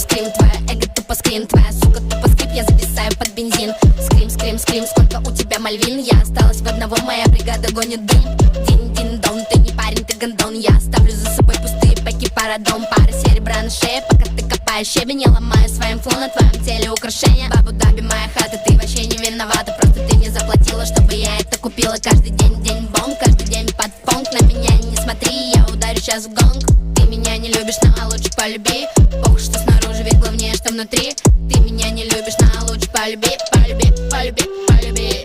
скрим, твоя эго тупо скрин, твоя сука тупо скрип, я зависаю под бензин. Скрим, скрим, скрим, сколько у тебя мальвин? Я осталась в одного, моя бригада гонит дым. Дин-дин-дон, ты не парень, ты гондон. Я оставлю за собой пустые паки, парадом. Пара серебра на шее, пока ты копаешь щебень. Я ломаю своим флоу на твоем теле украшения. Бабу-даби, моя хата, ты вообще не виновата. Просто ты не заплатила, чтобы я это купила. Каждый день день-бонг, каждый день под фонк. На меня не смотри, я ударю сейчас в гонг. Ты меня не любишь, но лучше полюби. Похуй, что снаружи, ведь главнее, что внутри. Ты меня не любишь, но лучше полюби, полюби, полюби, полюби.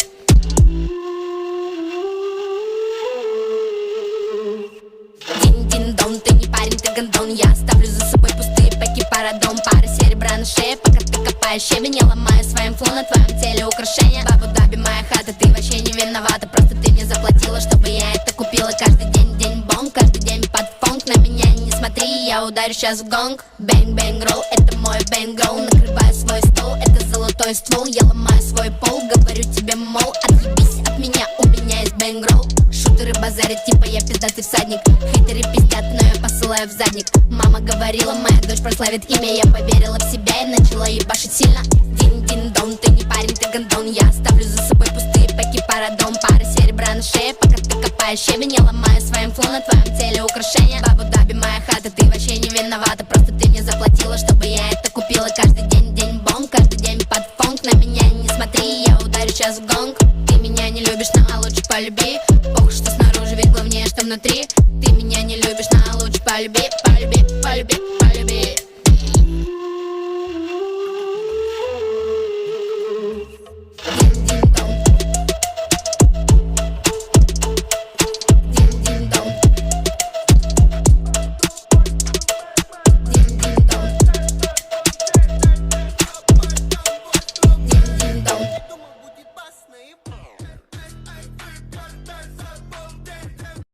Дин-дин-дон, ты не парень, ты гондон. Я оставлю за собой пустые паки, парадом. Пара серебра на шее, пока ты копаешь щебень. Я ломаю своим флоу на твоем теле украшения. Бабу-даби, моя хата, ты вообще не виновата. Просто ты не заплатила, чтобы я это купила. Каждый день день-бонг, каждый день под фонк. На меня не смотри, я ударю сейчас в гонг. Бэнг-бэнг-ролл, это мой бэнг-ролл. Накрываю свой стол, это золотой ствол. Я ломаю свой пол, говорю тебе, мол, отъебись от меня, у меня есть бэнг-ролл. Шутеры базарят, типа я пиздатый всадник. Хейтеры пиздят, но я посылаю в задник. Мама говорила, моя дочь прославит имя. Я поверила в себя и начала ебашить сильно. Дин-дин-дон, ты не парень, ты гондон. Я оставлю за собой пустые паки, парадом. Пара серебра на шее, пока ты копаешь щебень. Я ломаю своим флоу на твоем теле украшения. Бабу-даби, моя хата, ты вообще не виновата. Просто ты не заплатила, чтобы я это купила. Каждый день день-бонг, каждый день под фонк. На меня не смотри, я ударю сейчас в гонг. Ты меня не любишь, но лучше полюби. Похуй, что снаружи, ведь главнее, что внутри. Ты меня не любишь, но лучше полюби, полюби, полюби.